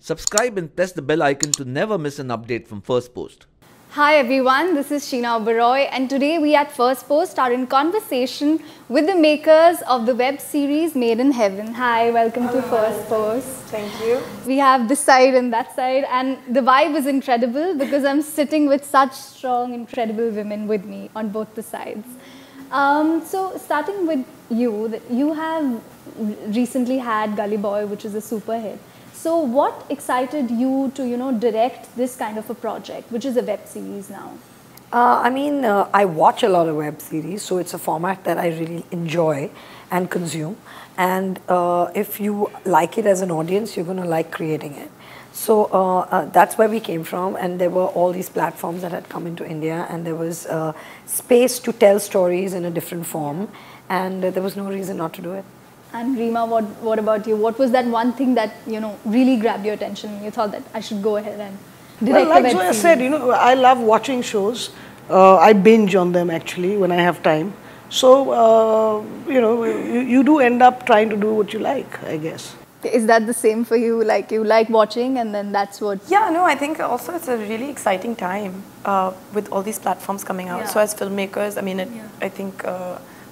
Subscribe and press the bell icon to never miss an update from First Post. Hi everyone, this is Sheena Oberoi and today we at First Post are in conversation with the makers of the web series Made in Heaven. Hi, welcome to First Post. Thank you. We have this side and that side and the vibe is incredible because I'm sitting with such strong, incredible women with me on both the sides. So starting with you, you have recently had Gully Boy, which is a super hit. So what excited you to, direct this kind of a project, which is a web series now? I watch a lot of web series, so it's a format that I really enjoy and consume. And if you like it as an audience, you're going to like creating it. So that's where we came from, and there were all these platforms that had come into India, and there was space to tell stories in a different form, and there was no reason not to do it. And Reema, what about you? What was that one thing that, really grabbed your attention and you thought that I should go ahead and direct like a web Zoya series? said, I love watching shows. I binge on them actually when I have time. So, you do end up trying to do what you like, I guess. Is that the same for you? Like you like watching and then that's what... Yeah, no, I think also it's a really exciting time with all these platforms coming out. Yeah. So as filmmakers, I think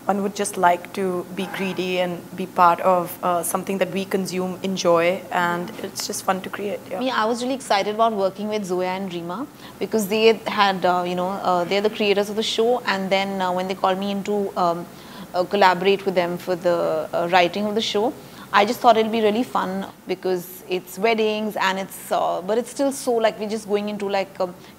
one would just like to be greedy and be part of something that we consume, enjoy, and it's just fun to create. Yeah. I was really excited about working with Zoya and Reema because they had, they're the creators of the show, and then when they called me in to collaborate with them for the writing of the show, I just thought it'll be really fun because it's weddings and it's, but it's still so like we're just going into like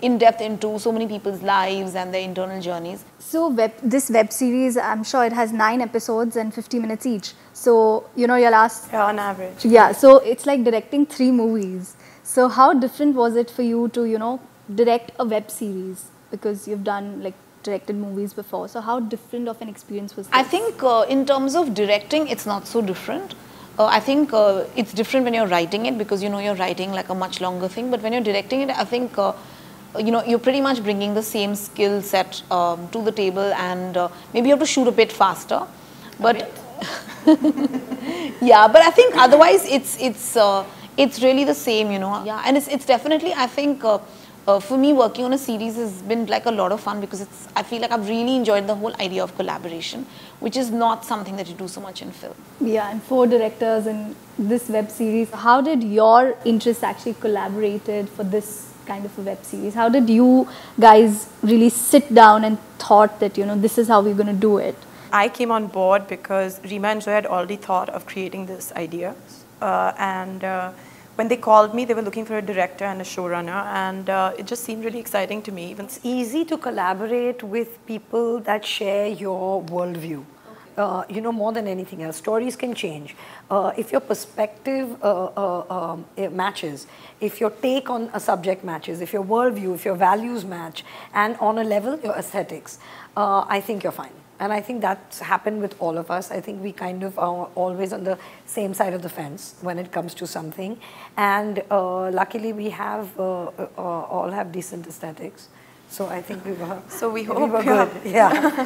in depth into so many people's lives and their internal journeys. So this web series, I'm sure it has 9 episodes and 50 minutes each. So, your last... Yeah, on average. Yeah, so it's like directing 3 movies. So how different was it for you to, direct a web series? Because you've done like directed movies before. So how different of an experience was this? I think in terms of directing, it's not so different. I think it's different when you're writing it because you're writing like a much longer thing, but when you're directing it, I think you're pretty much bringing the same skill set to the table, and maybe you have to shoot a bit faster, but yeah, but I think otherwise it's really the same, yeah, and it's definitely, I think for me, working on a series has been like a lot of fun because I feel like I've really enjoyed the whole idea of collaboration, which is not something that you do so much in film. Yeah, and 4 directors in this web series. How did your interests actually collaborated for this kind of a web series? How did you guys really sit down and thought that, this is how we're going to do it? I came on board because Reema and Zoya had already thought of creating this idea, when they called me, they were looking for a director and a showrunner, and it just seemed really exciting to me. It's easy to collaborate with people that share your worldview. More than anything else, stories can change. If your perspective matches, if your take on a subject matches, if your worldview, if your values match, and on a level, your aesthetics, I think you're fine. And I think that's happened with all of us. I think we kind of are always on the same side of the fence when it comes to something. And luckily we have all have decent aesthetics. So I think we were. So we hope. We were good. Yeah.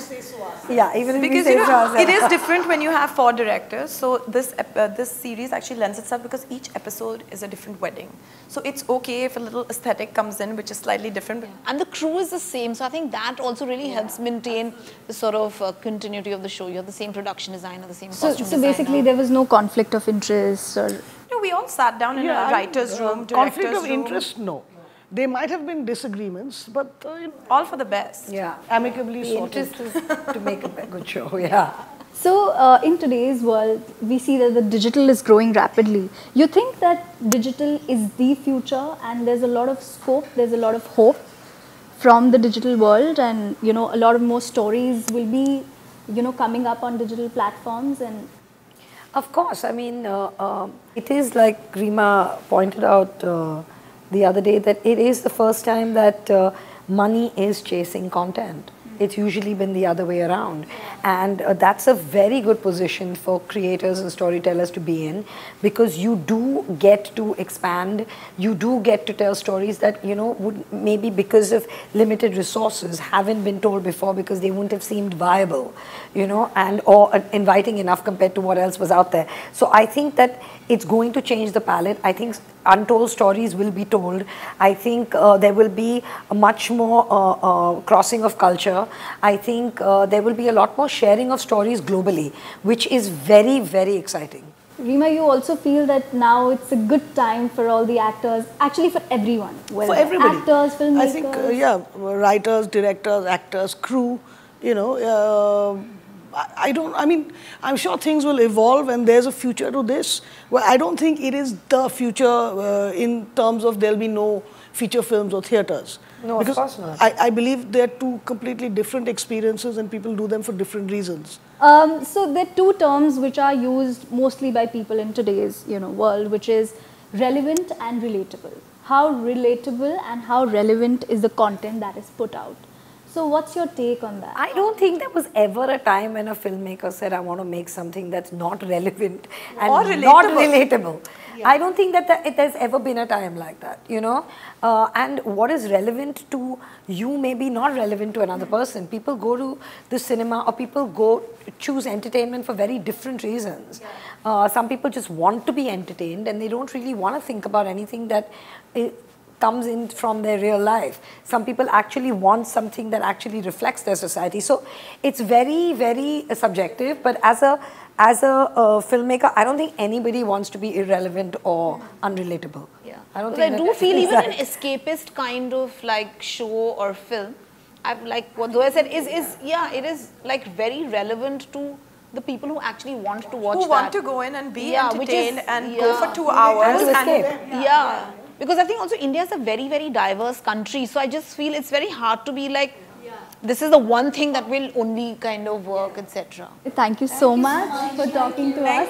Yeah. Even if because we say so it is different when you have 4 directors. So this series actually lends itself because each episode is a different wedding. So it's okay if a little aesthetic comes in, which is slightly different. Yeah. And the crew is the same, so I think that also really helps maintain the sort of continuity of the show. You have the same production designer, the same costume designer. So basically there was no conflict of interest or... No, we all sat down in a writer's room, conflict of interest, no. There might have been disagreements, but all for the best. Yeah, amicably sorted. The interest is to make a good show. Yeah. So in today's world, we see that the digital is growing rapidly. You think that digital is the future, and there's a lot of scope, there's a lot of hope from the digital world, and a lot of more stories will be, coming up on digital platforms and. Of course, it is like Reema pointed out the other day that it is the first time that money is chasing content. It's usually been the other way around, and that's a very good position for creators and storytellers to be in, because you do get to expand, you do get to tell stories that would maybe because of limited resources haven't been told before because they wouldn't have seemed viable, and or inviting enough compared to what else was out there. So I think that it's going to change the palette. I think untold stories will be told. I think there will be a much more crossing of culture. I think there will be a lot more sharing of stories globally, which is very, very exciting. Reema, you also feel that now it's a good time for all the actors, actually for everyone. For everybody. Actors, filmmakers. I think, yeah, writers, directors, actors, crew, you know, I mean, I'm sure things will evolve and there's a future to this. Well, I don't think it is the future in terms of there'll be no feature films or theatres. No, because of course not. I believe they're two completely different experiences and people do them for different reasons. So there are two terms which are used mostly by people in today's world, which is relevant and relatable. How relatable and how relevant is the content that is put out? So what's your take on that? I don't think there was ever a time when a filmmaker said, I want to make something that's not relevant and not relatable. Yeah. I don't think that there's ever been a time like that, you know. And what is relevant to you may be not relevant to another person. People go to the cinema or people go choose entertainment for very different reasons. Yeah. Some people just want to be entertained and they don't really want to think about anything that comes in from their real life. Some people actually want something that actually reflects their society. So it's very, very subjective. But as a filmmaker, I don't think anybody wants to be irrelevant or unrelatable. Yeah, I don't think. I do feel even an exactly. escapist kind of like show or film. I've like what Zoya said is yeah, it is like very relevant to the people who actually want to watch that. Who want to go in and be entertained and go for 2 And hours. to escape. Yeah. Because I think also India is a very, very diverse country. So I just feel it's very hard to be like, this is the one thing that will only kind of work, etc. Thank you so much for talking to us.